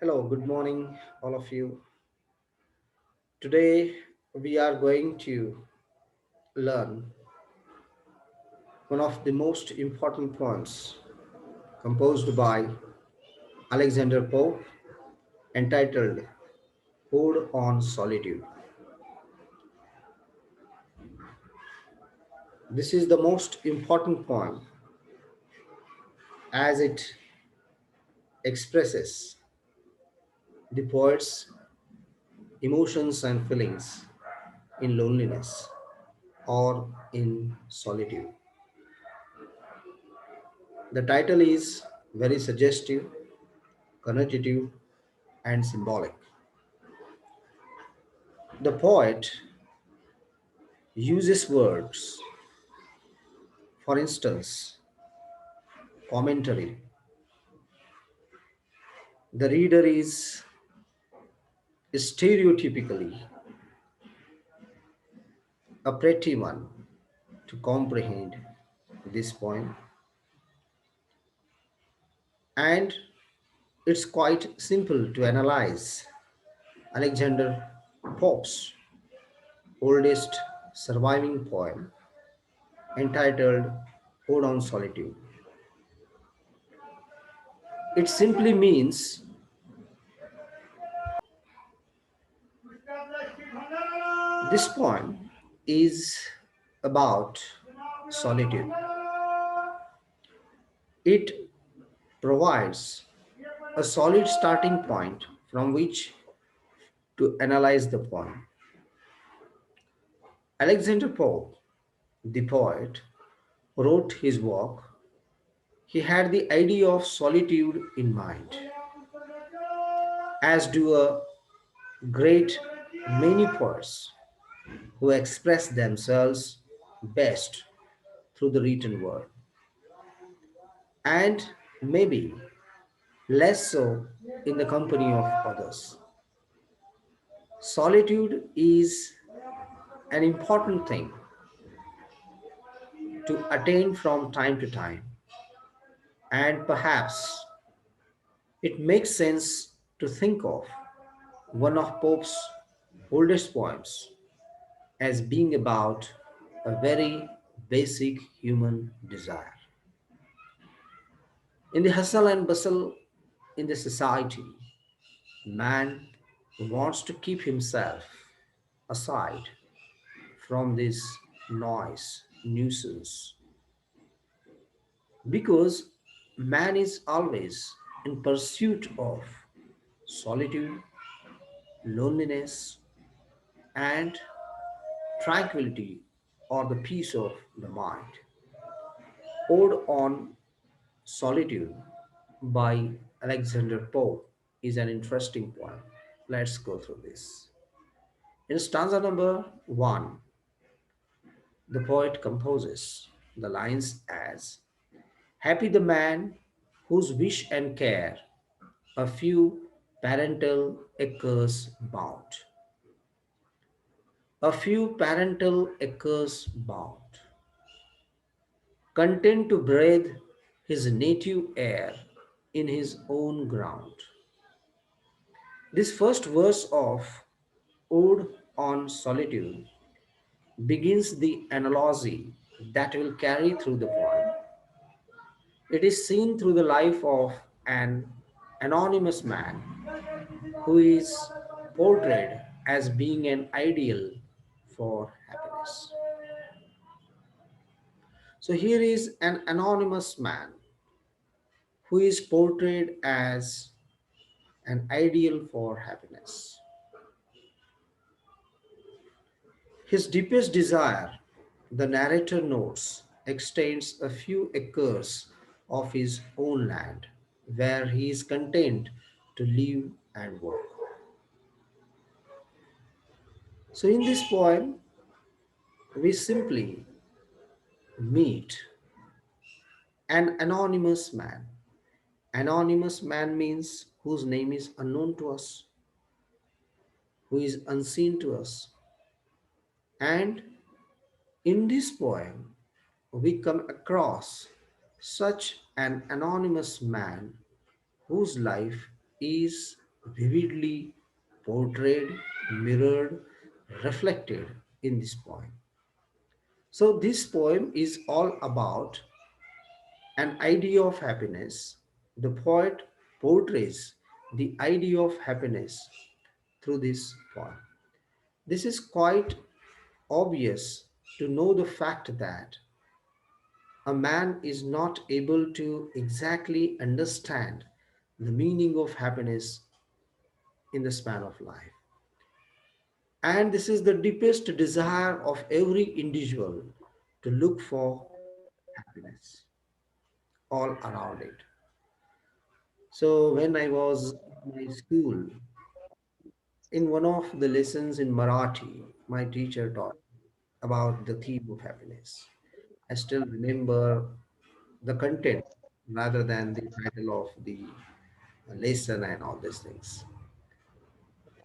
Hello, good morning, all of you. Today we are going to learn one of the most important poems composed by Alexander Pope entitled Ode on Solitude. This is the most important poem as it expresses the poet's emotions and feelings in loneliness or in solitude. The title is very suggestive, connotative, and symbolic. The poet uses words, for instance, commentary. The reader is stereotypically a pretty one to comprehend this poem, and it's quite simple to analyze Alexander Pope's oldest surviving poem entitled Ode on Solitude. It simply means this poem is about solitude. It provides a solid starting point from which to analyze the poem. Alexander Pope, the poet, wrote his work. He had the idea of solitude in mind, as do a great many poets who express themselves best through the written word, and maybe less so in the company of others. Solitude is an important thing to attain from time to time, and perhaps it makes sense to think of one of Pope's oldest poems as being about a very basic human desire. In the hustle and bustle in the society, man wants to keep himself aside from this noise, nuisance, because man is always in pursuit of solitude, loneliness, and tranquility or the peace of the mind. Ode on Solitude by Alexander Pope is an interesting poem. Let's go through this. In stanza number 1, the poet composes the lines as: Happy the man whose wish and care a few parental acres bound. A few parental acres bound, content to breathe his native air in his own ground. This first verse of Ode on Solitude begins the analogy that will carry through the poem. It is seen through the life of an anonymous man who is portrayed as being an ideal for happiness. So here is an anonymous man who is portrayed as an ideal for happiness. His deepest desire, the narrator notes, extends a few acres of his own land where he is content to live and work. So, in this poem, we simply meet an anonymous man. Anonymous man means whose name is unknown to us, who is unseen to us. And in this poem, we come across such an anonymous man whose life is vividly portrayed, mirrored, reflected in this poem. So, this poem is all about an idea of happiness. The poet portrays the idea of happiness through this poem. This is quite obvious to know the fact that a man is not able to exactly understand the meaning of happiness in the span of life. And this is the deepest desire of every individual to look for happiness all around it. So when I was in my school, in one of the lessons in Marathi, my teacher taught about the theme of happiness. I still remember the content rather than the title of the lesson and all these things.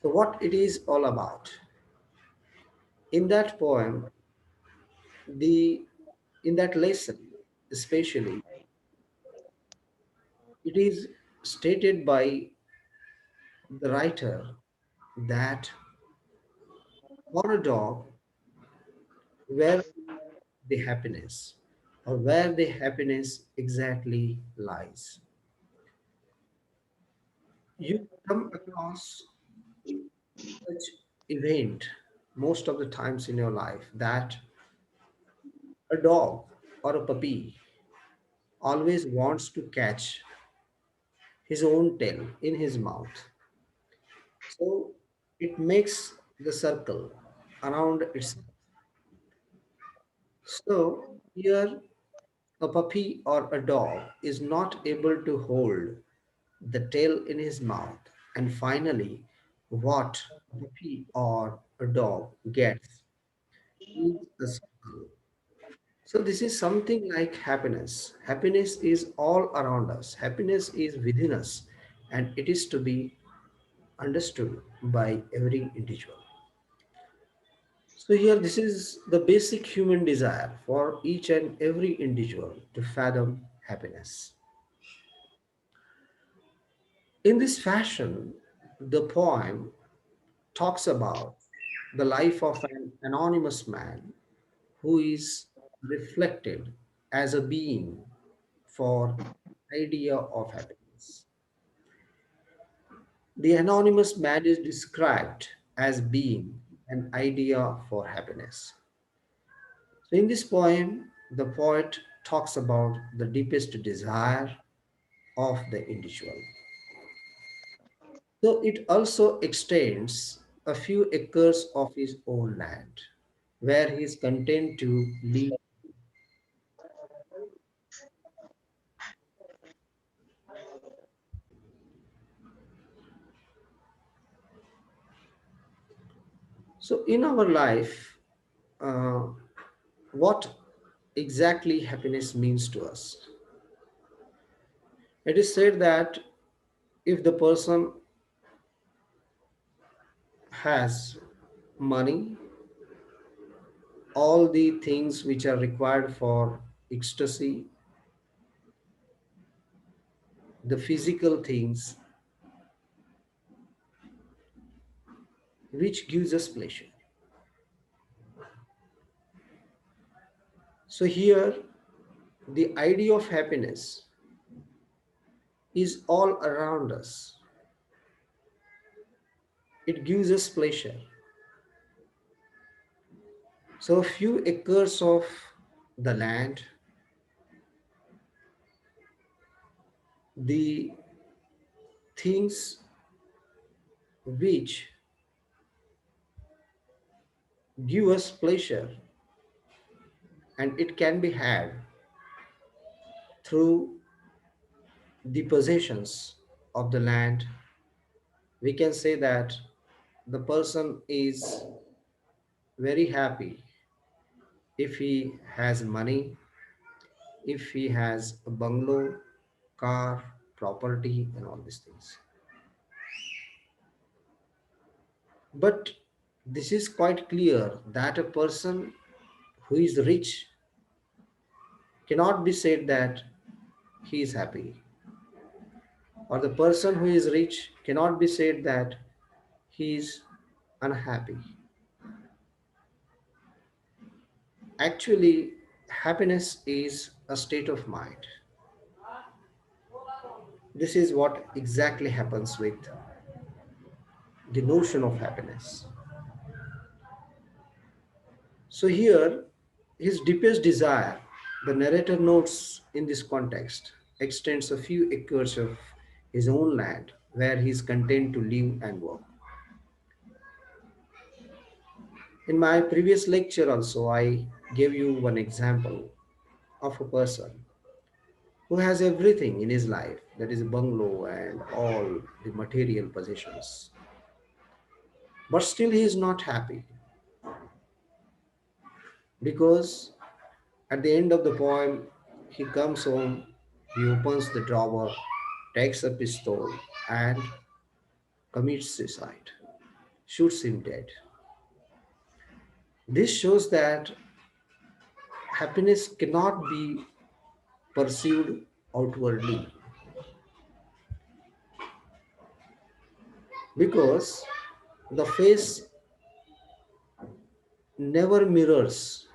So what it is all about. In that poem, the in that lesson, especially, it is stated by the writer that for a dog, where the happiness or where the happiness exactly lies. You come across such event most of the times in your life that a dog or a puppy always wants to catch his own tail in his mouth. So it makes the circle around itself. So here a puppy or a dog is not able to hold the tail in his mouth, and finally what a puppy or a dog gets is a circle. So this is something like happiness. Happiness is all around us. Happiness is within us, and it is to be understood by every individual. So here this is the basic human desire for each and every individual to fathom happiness. In this fashion, the poem talks about the life of an anonymous man who is reflected as a being for idea of happiness. The anonymous man is described as being an idea for happiness. So in this poem, the poet talks about the deepest desire of the individual. So it also extends a few acres of his own land where he is content to live. So in our life, uh, what exactly happiness means to us? It is said that if the person has money, all the things which are required for ecstasy, the physical things which gives us pleasure. So here the idea of happiness is all around us. It gives us pleasure. So a few acres of the land, the things which give us pleasure, and it can be had through the possessions of the land. We can say that the person is very happy if he has money, if he has a bungalow, car, property, and all these things. But this is quite clear that a person who is rich cannot be said that he is happy. or the person who is rich cannot be said that he is unhappy. Actually, happiness is a state of mind. This is what exactly happens with the notion of happiness. So, here, his deepest desire, the narrator notes in this context, extends a few acres of his own land where he is content to live and work. In my previous lecture, also, I gave you one example of a person who has everything in his life, that is, a bungalow and all the material possessions, but still he is not happy because at the end of the poem, he comes home, he opens the drawer, takes a pistol, and commits suicide, shoots him dead. This shows that happiness cannot be pursued outwardly because the face never mirrors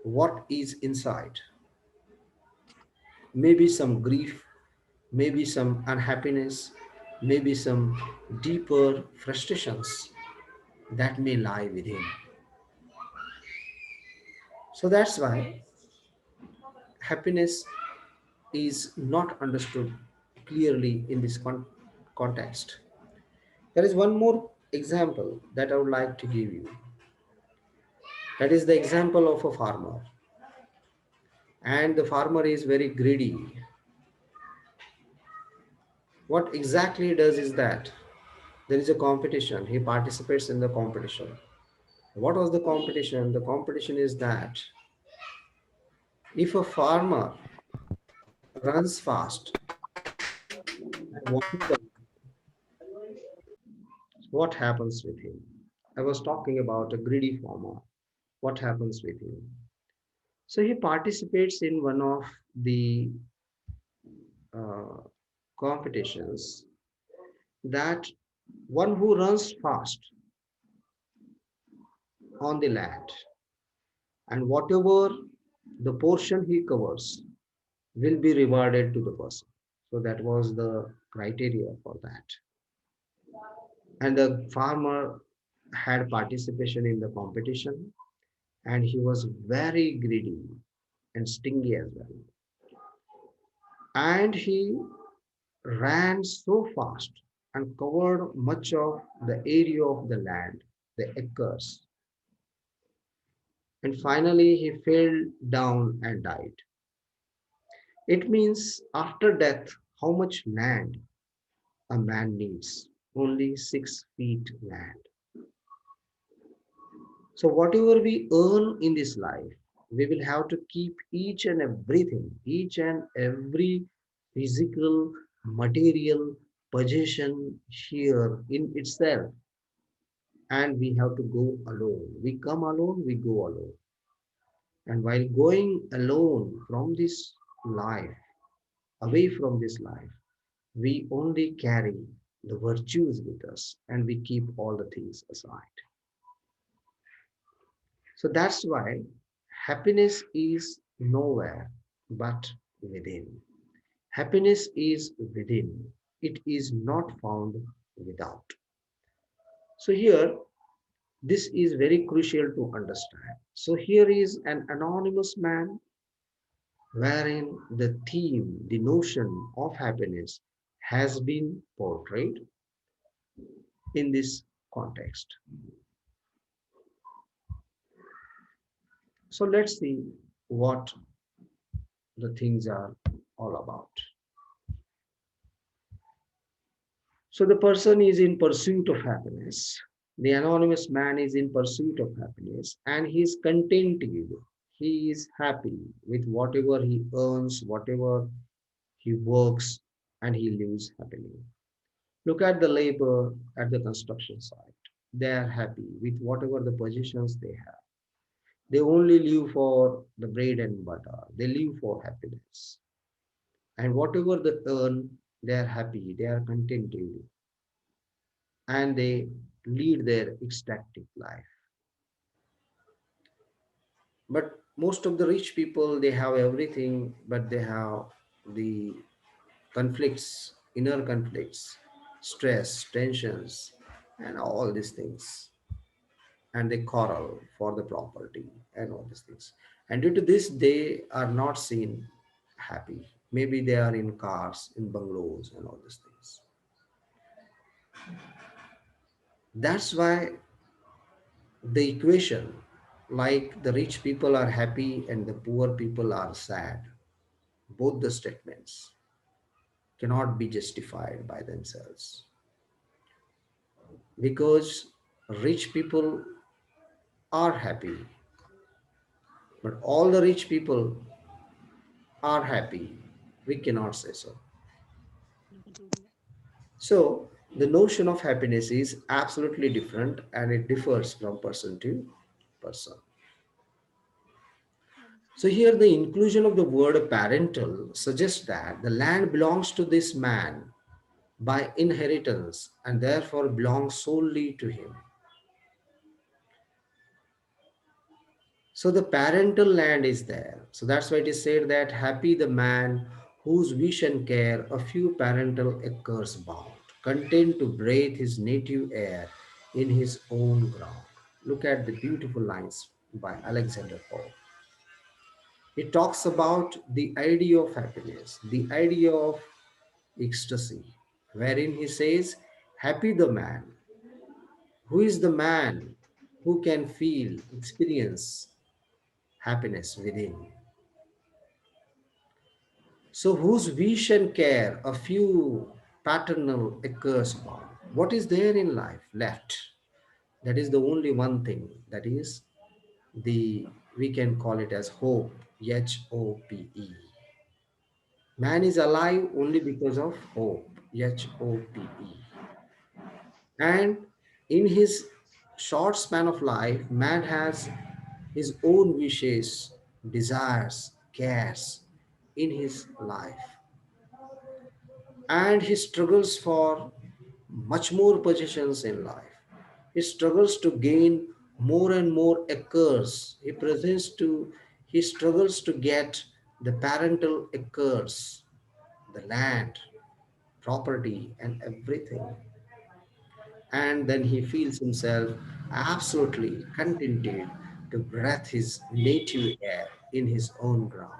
what is inside. Maybe some grief, maybe some unhappiness, maybe some deeper frustrations that may lie within. So that's why happiness is not understood clearly in this context. There is one more example that I would like to give you. That is the example of a farmer. And the farmer is very greedy. What exactly he does is that there is a competition. He participates in the competition. What was the competition? The competition is that if a farmer runs fast, what happens with him? I was talking about a greedy farmer. What happens with him? So he participates in one of the uh, competitions that one who runs fast on the land and whatever the portion he covers will be rewarded to the person. So that was the criteria for that. And the farmer had participation in the competition and he was very greedy and stingy as well. And he ran so fast and covered much of the area of the land, the acres. And finally, he fell down and died. It means after death, how much land a man needs? Only 6 feet land. So, whatever we earn in this life, we will have to keep each and everything, each and every physical, material possession here in itself, and we have to go alone. We come alone, we go alone. And while going alone from this life, away from this life, we only carry the virtues with us and we keep all the things aside. So that's why happiness is nowhere but within. Happiness is within, it is not found without. So, here, this is very crucial to understand. So, here is an anonymous man wherein the theme, the notion of happiness has been portrayed in this context. So, let's see what the things are all about. So the person is in pursuit of happiness. The anonymous man is in pursuit of happiness and he is contented. He is happy with whatever he earns, whatever he works, and he lives happily. Look at the labor at the construction site. They are happy with whatever the positions they have. They only live for the bread and butter. They live for happiness. And whatever they earn, They are happy, they are contented, and they lead their ecstatic life. But most of the rich people, they have everything, but they have the conflicts, inner conflicts, stress, tensions, and all these things. And they quarrel for the property and all these things. And due to this, they are not seen happy. Maybe they are in cars, in bungalows, and all these things. That's why the equation, like the rich people are happy and the poor people are sad, both the statements cannot be justified by themselves, because rich people are happy, but all the rich people are happy. We cannot say so. So, the notion of happiness is absolutely different and it differs from person to person. So, here the inclusion of the word parental suggests that the land belongs to this man by inheritance and therefore belongs solely to him. So the parental land is there. So that's why it is said that happy the man whose wish and care a few parental acres bound, content to breathe his native air in his own ground. Look at the beautiful lines by Alexander Pope. He talks about the idea of happiness, the idea of ecstasy, wherein he says, happy the man. Who is the man who can feel, experience happiness within? So, whose wish and care a few paternal acres upon? What is there in life left? That is the only one thing. That is the, we can call it as hope. Hope. Man is alive only because of hope. Hope. And in his short span of life, man has his own wishes, desires, cares in his life, and he struggles for much more possessions in life. He struggles to gain more and more acres. He struggles to get the parental acres, the land, property, and everything. And then he feels himself absolutely contented to breathe his native air in his own ground.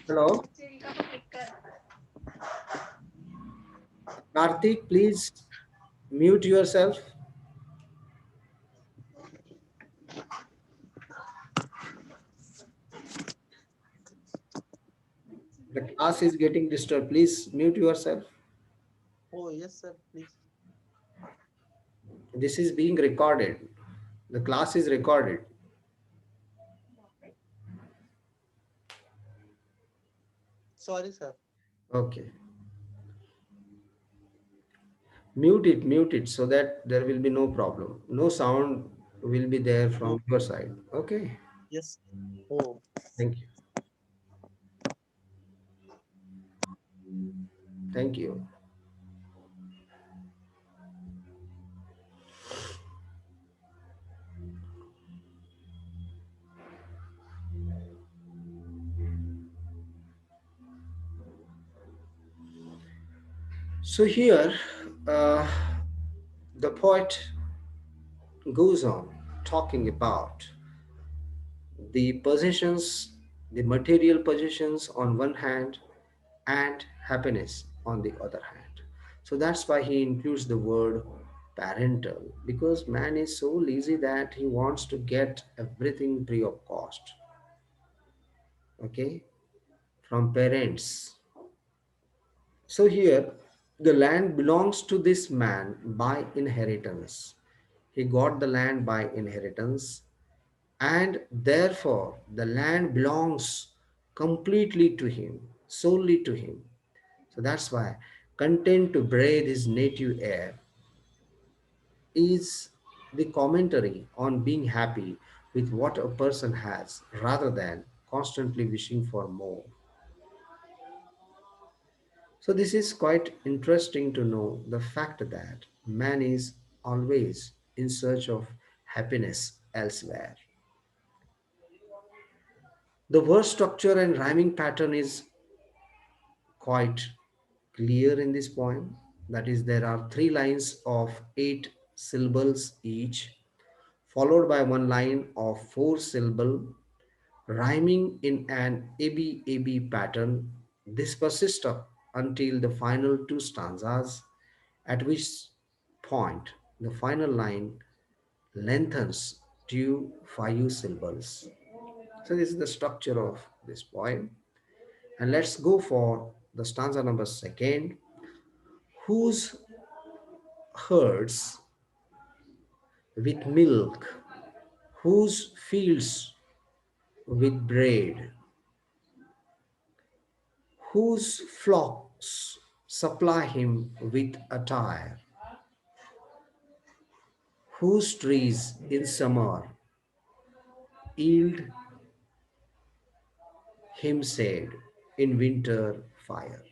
Hello, Karthik, please mute yourself. The class is getting disturbed. Please mute yourself. Oh, yes, sir, please. This is being recorded. The class is recorded. Sorry, sir. Okay. Mute it so that there will be no problem. No sound will be there from Okay. your side. Okay. Yes. Oh, Thank you. Thank you. So here, uh, the poet goes on talking about the possessions, the material possessions on one hand, and happiness on the other hand. So that's why he includes the word parental, because man is so lazy that he wants to get everything free of cost, okay, from parents. So here, the land belongs to this man by inheritance. He got the land by inheritance, and therefore the land belongs completely to him, solely to him. So that's why content to breathe his native air is the commentary on being happy with what a person has rather than constantly wishing for more. So, this is quite interesting to know the fact that man is always in search of happiness elsewhere. The verse structure and rhyming pattern is quite clear in this poem. That is, there are three lines of eight syllables each, followed by one line of four syllable, rhyming in an ABAB pattern. This persists up until the final two stanzas, at which point the final line lengthens to five syllables. So this is the structure of this poem. And let's go for the stanza number second. Whose herds with milk, whose fields with bread, whose flocks supply him with attire, whose trees in summer yield him shade, in winter fire.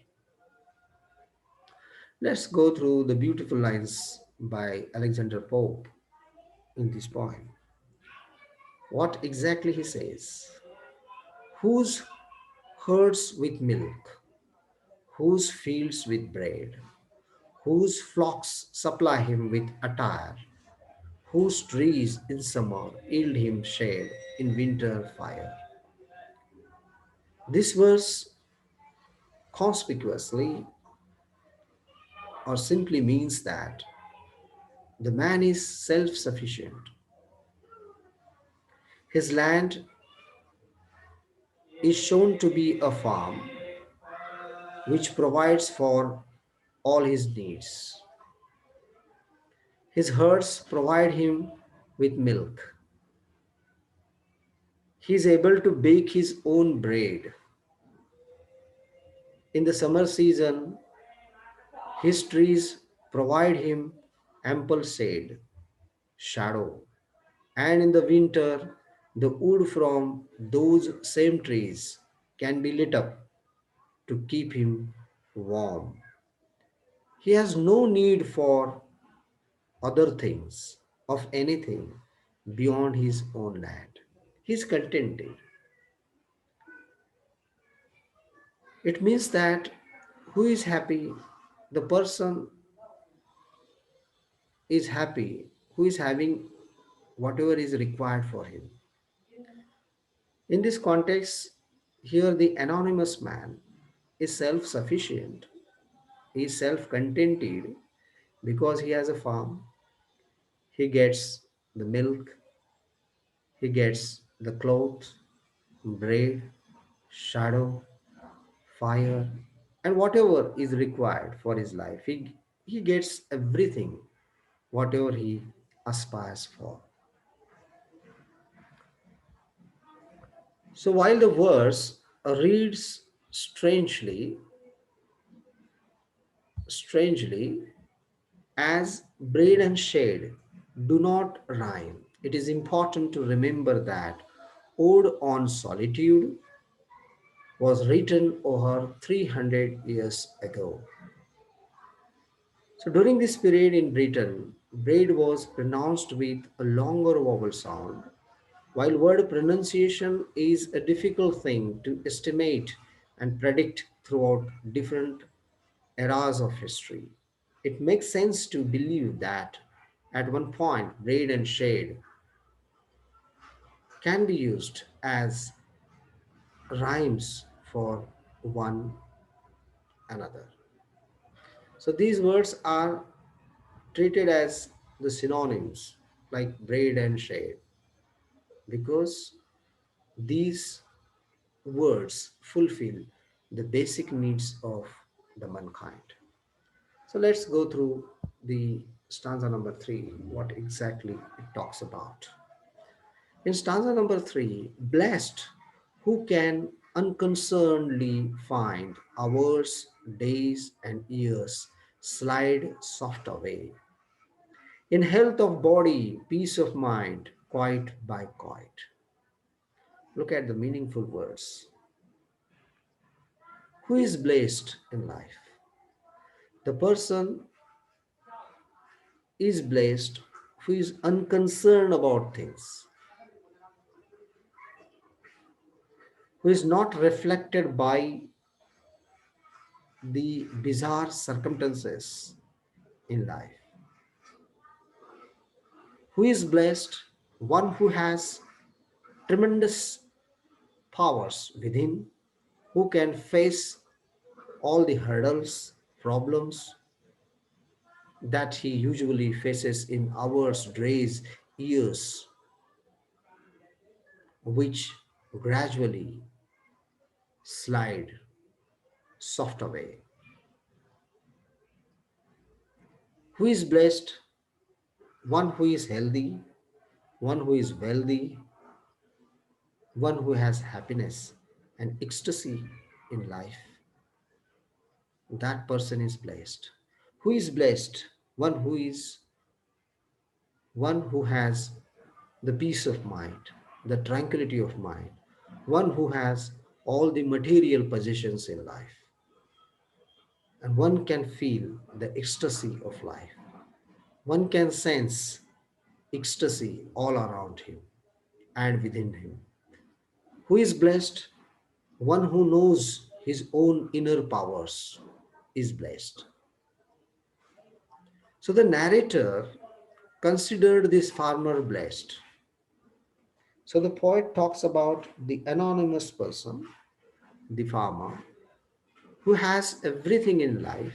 Let's go through the beautiful lines by Alexander Pope in this poem. What exactly he says? Whose herds with milk, whose fields with bread, whose flocks supply him with attire, whose trees in summer yield him shade, in winter fire. This verse conspicuously or simply means that the man is self sufficient. His land is shown to be a farm which provides for all his needs. His herds provide him with milk. He is able to bake his own bread. In the summer season, his trees provide him ample shade, shadow, and in the winter, the wood from those same trees can be lit up to keep him warm. He has no need for other things of anything beyond his own land. He is contented. It means that who is happy, the person is happy who is having whatever is required for him. In this context, here the anonymous man is self sufficient, he is self contented because he has a farm, he gets the milk, he gets the clothes, bread, shadow, fire, and whatever is required for his life. He gets everything, whatever he aspires for. So while the verse reads strangely, as braid and shade do not rhyme, it is important to remember that Ode on Solitude was written over 300 years ago. So during this period in Britain, braid was pronounced with a longer vowel sound. While word pronunciation is a difficult thing to estimate and predict throughout different eras of history, it makes sense to believe that at one point braid and shade can be used as rhymes for one another. So these words are treated as the synonyms like braid and shade because these words fulfill the basic needs of the mankind. So let's go through the stanza number three, what exactly it talks about. In stanza number three, blessed who can unconcernedly find hours, days, and years slide soft away. In health of body, peace of mind, quite by quite. Look at the meaningful words. Who is blessed in life? The person is blessed who is unconcerned about things, who is not reflected by the bizarre circumstances in life, who is blessed, one who has tremendous powers within, who can face all the hurdles, problems that he usually faces in hours, days, years, which gradually slide soft away. Who is blessed? One who is healthy, one who is wealthy, one who has happiness and ecstasy in life. That person is blessed. Who is blessed? One who has the peace of mind, the tranquility of mind, one who has all the material possessions in life, and one can feel the ecstasy of life. One can sense ecstasy all around him and within him. Who is blessed? One who knows his own inner powers is blessed. So the narrator considered this farmer blessed. So the poet talks about the anonymous person, the farmer, who has everything in life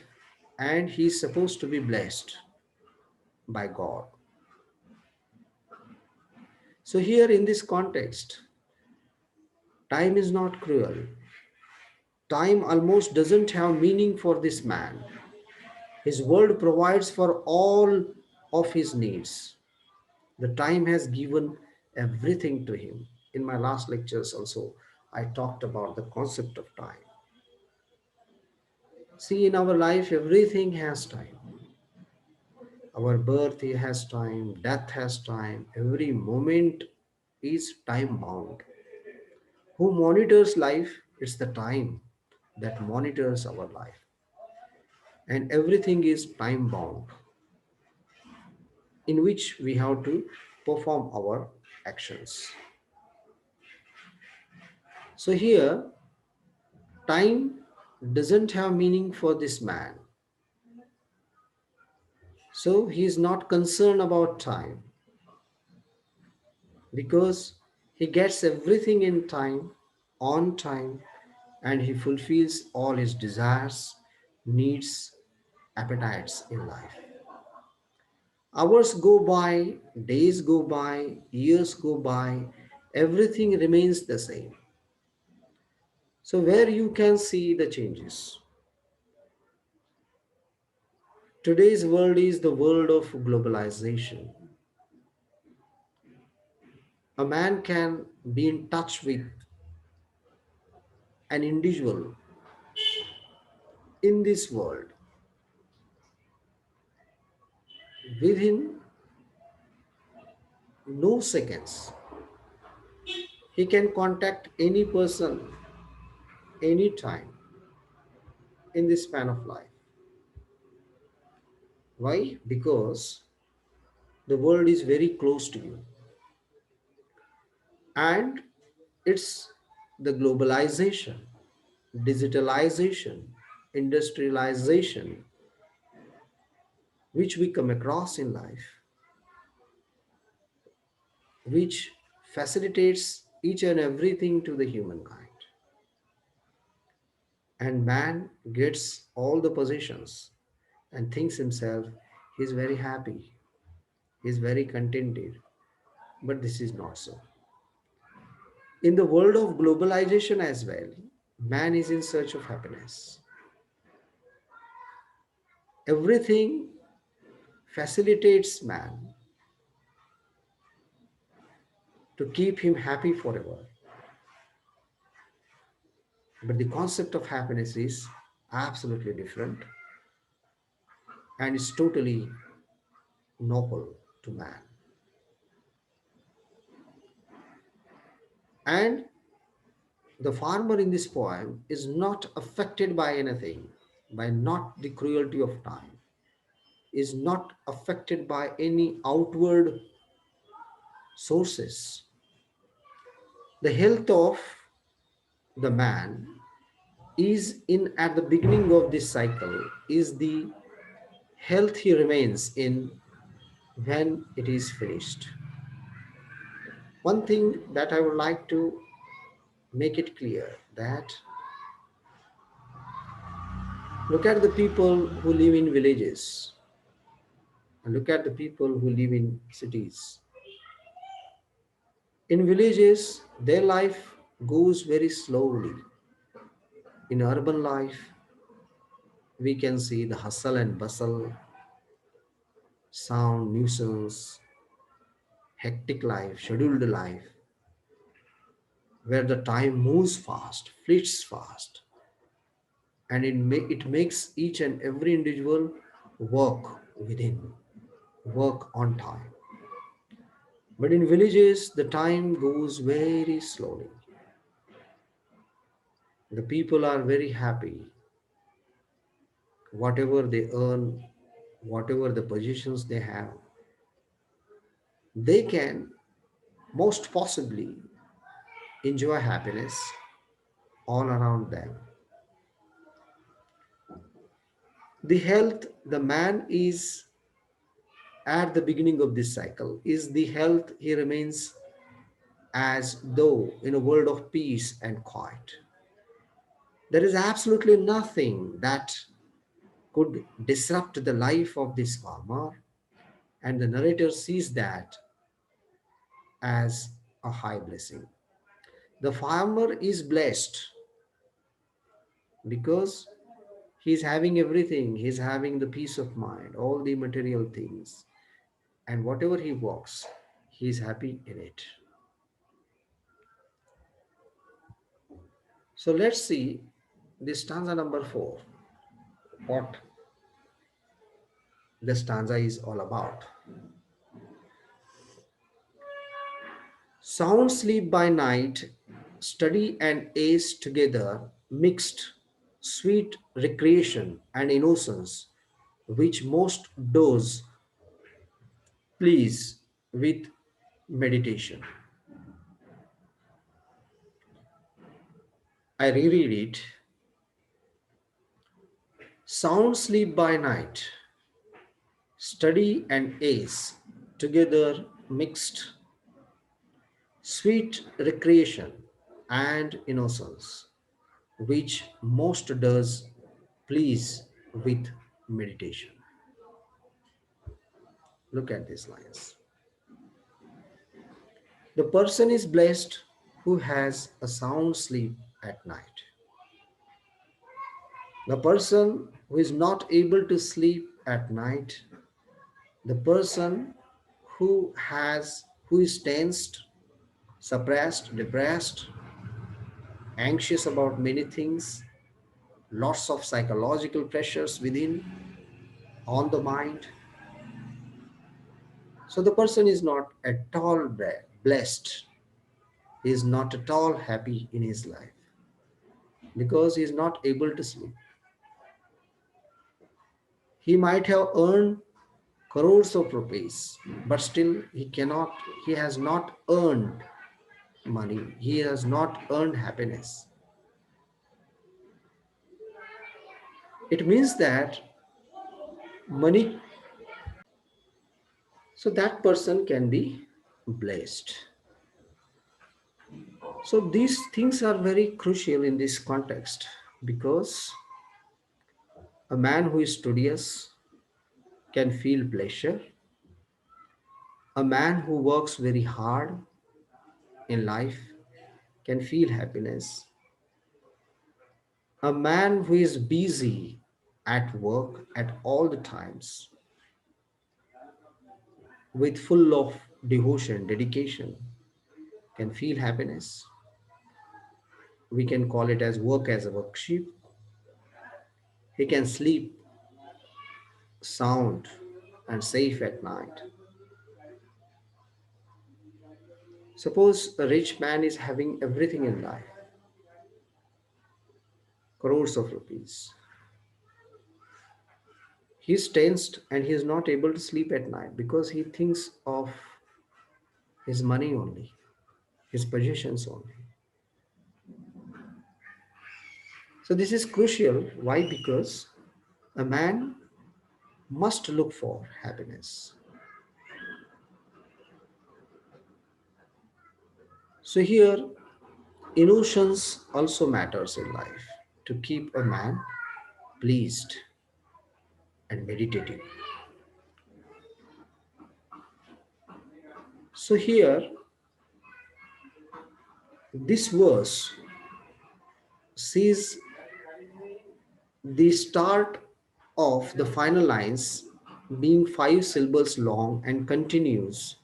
and he is supposed to be blessed by God. So here in this context, time is not cruel. Time almost doesn't have meaning for this man. His world provides for all of his needs. The time has given everything to him. In my last lectures also, I talked about the concept of time. See, in our life, everything has time. Our birth has time, death has time, every moment is time bound. Who monitors life? It's the time that monitors our life. And everything is time bound, in which we have to perform our actions. So here, time doesn't have meaning for this man. So he is not concerned about time because he gets everything in time, on time, and he fulfills all his desires, needs, appetites in life. Hours go by, days go by, years go by, everything remains the same. So, where you can see the changes. Today's world is the world of globalization. A man can be in touch with an individual in this world within no seconds. He can contact any person anytime in this span of life. Why? Because the world is very close to you. And it's the globalization, digitalization, industrialization, which we come across in life, which facilitates each and everything to the humankind. And man gets all the possessions and thinks himself he's very happy, he's very contented. But this is not so. In the world of globalization as well, man is in search of happiness. Everything facilitates man to keep him happy forever. But the concept of happiness is absolutely different and is totally noble to man. And the farmer in this poem is not affected by anything, by not the cruelty of time, is not affected by any outward sources. The health of the man is in at the beginning of this cycle is the health he remains in when it is finished. One thing that I would like to make it clear that look at the people who live in villages and look at the people who live in cities. In villages, their life goes very slowly. In urban life, we can see the hustle and bustle, sound, nuisance, hectic life, scheduled life, where the time moves fast, fleets fast, and it makes each and every individual work within, work on time. But in villages, the time goes very slowly. The people are very happy. Whatever they earn, whatever the positions they have, they can most possibly enjoy happiness all around them. The health the man is at the beginning of this cycle is the health he remains as though in a world of peace and quiet. There is absolutely nothing that could disrupt the life of this farmer, and the narrator sees that as a high blessing. The farmer is blessed because he's having everything, he's having the peace of mind, all the material things, and whatever he works, he's happy in it. So let's see this stanza number 4, what the stanza is all about. Sound sleep by night, study and ace together, mixed, sweet recreation and innocence, which most does please with meditation. I reread it. Sound sleep by night, study and ace together, mixed, sweet recreation and innocence, which most does please with meditation. Look at these lines. The person is blessed who has a sound sleep at night. The person who is not able to sleep at night, the person who is tensed, suppressed, depressed, anxious about many things, lots of psychological pressures within on the mind. So the person is not at all blessed. He is not at all happy in his life because he is not able to sleep. He might have earned crores of rupees, but still he has not earned money. He has not earned happiness. It means that money, so that person can be blessed. So these things are very crucial in this context because a man who is studious can feel pleasure. A man who works very hard in life can feel happiness. A man who is busy at work at all the times with full of devotion, dedication can feel happiness. We can call it as work as a worship. He can sleep sound and safe at night. Suppose a rich man is having everything in life, crores of rupees. He's tensed and he is not able to sleep at night because he thinks of his money only, his possessions only. So this is crucial. Why? Because a man must look for happiness. So here, emotions also matters in life to keep a man pleased and meditative. So here, this verse sees the start of the final lines being 5 syllables long and continues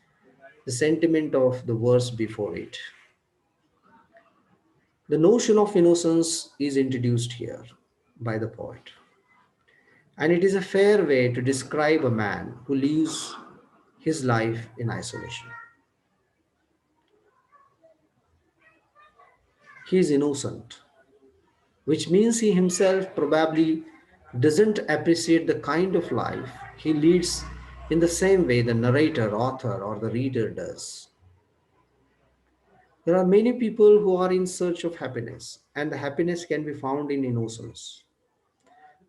the sentiment of the verse before it. The notion of innocence is introduced here by the poet, and it is a fair way to describe a man who lives his life in isolation. He is innocent, which means he himself probably doesn't appreciate the kind of life he leads in the same way the narrator, author, or the reader does. There are many people who are in search of happiness, and the happiness can be found in innocence.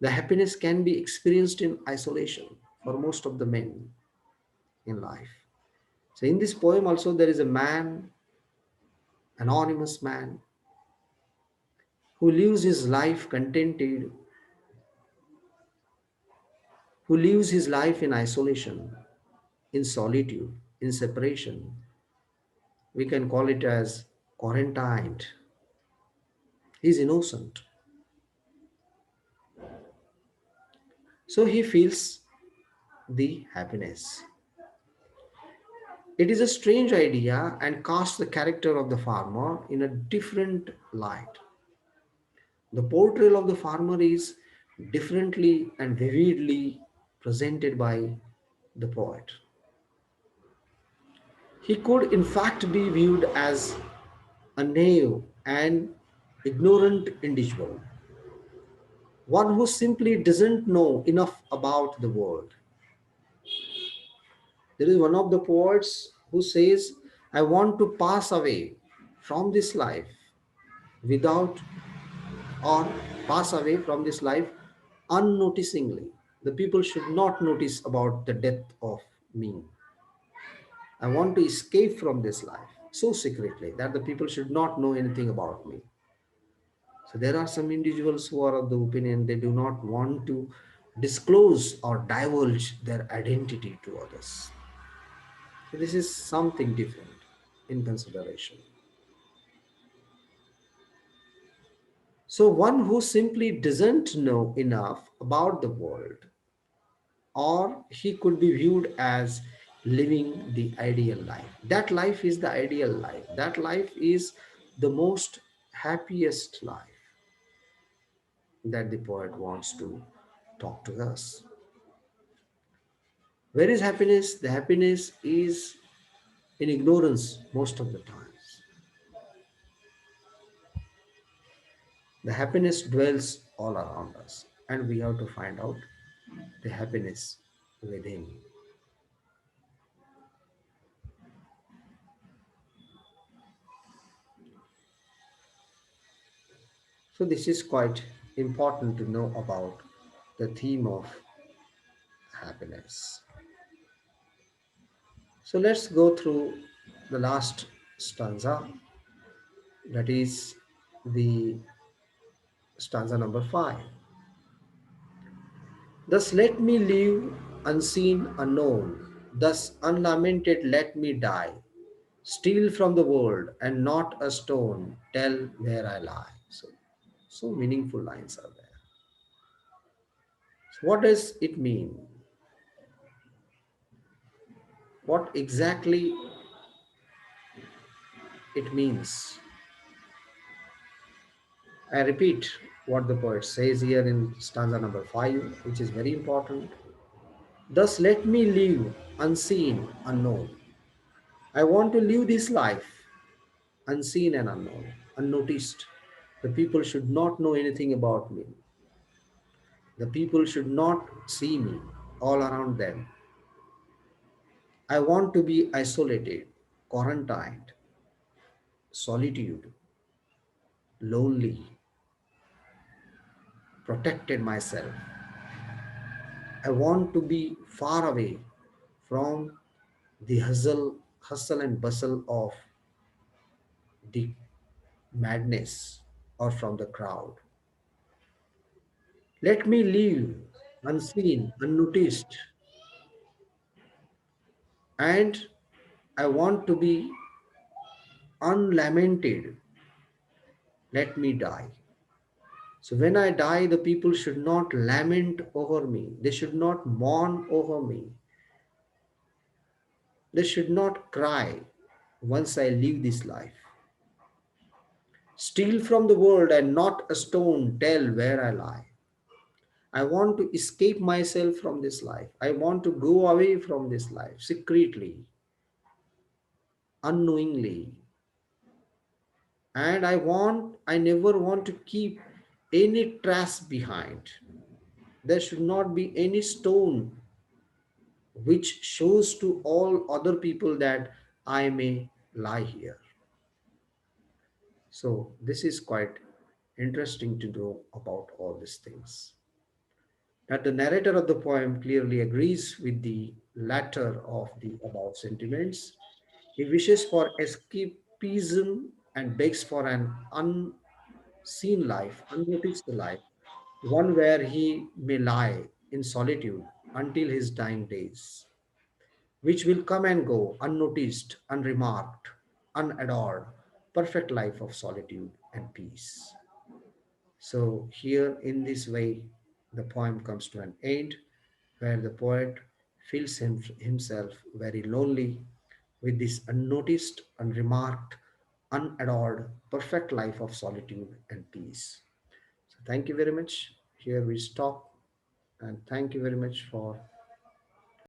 The happiness can be experienced in isolation for most of the men in life. So, in this poem, also, there is a man, anonymous man, who lives his life contented, who lives his life in isolation, in solitude, in separation. We can call it as quarantined. He's innocent. So, he feels the happiness. It is a strange idea and casts the character of the farmer in a different light. The portrayal of the farmer is differently and vividly presented by the poet. He could, in fact, be viewed as a naive and ignorant individual, one who simply doesn't know enough about the world. There is one of the poets who says, I want to pass away from this life without or pass away from this life unnoticingly. The people should not notice about the death of me. I want to escape from this life so secretly that the people should not know anything about me. So there are some individuals who are of the opinion they do not want to disclose or divulge their identity to others. So this is something different in consideration. So one who simply doesn't know enough about the world, or he could be viewed as living the ideal life. That life is the ideal life. That life is the most happiest life that the poet wants to talk to us. Where is happiness? The happiness is in ignorance most of the times. The happiness dwells all around us, and we have to find out the happiness within. So, this is quite important to know about the theme of happiness. So, let's go through the last stanza, that is the stanza number 5. Thus let me live unseen, unknown, thus unlamented let me die. Steal from the world and not a stone tell where I lie. So meaningful lines are there. So what does it mean? What exactly it means? I repeat what the poet says here in stanza number 5, which is very important. Thus let me live unseen, unknown. I want to live this life unseen and unknown, unnoticed. The people should not know anything about me. The people should not see me all around them. I want to be isolated, quarantined, solitude, lonely, protected myself. I want to be far away from the hustle and bustle of the madness or from the crowd. Let me live unseen, unnoticed, and I want to be unlamented. Let me die. So when I die, the people should not lament over me. They should not mourn over me. They should not cry once I leave this life. Steal from the world and not a stone tell where I lie. I want to escape myself from this life. I want to go away from this life secretly, unknowingly. And I never want to keep any trace behind. There should not be any stone which shows to all other people that I may lie here. So, this is quite interesting to know about all these things. That the narrator of the poem clearly agrees with the latter of the above sentiments. He wishes for escapism and begs for an unseen life, unnoticed life, one where he may lie in solitude until his dying days, which will come and go unnoticed, unremarked, unadored, perfect life of solitude and peace. So, here in this way, the poem comes to an end where the poet feels himself very lonely with this unnoticed, unremarked, unadored, perfect life of solitude and peace. So, thank you very much. Here we stop, and thank you very much for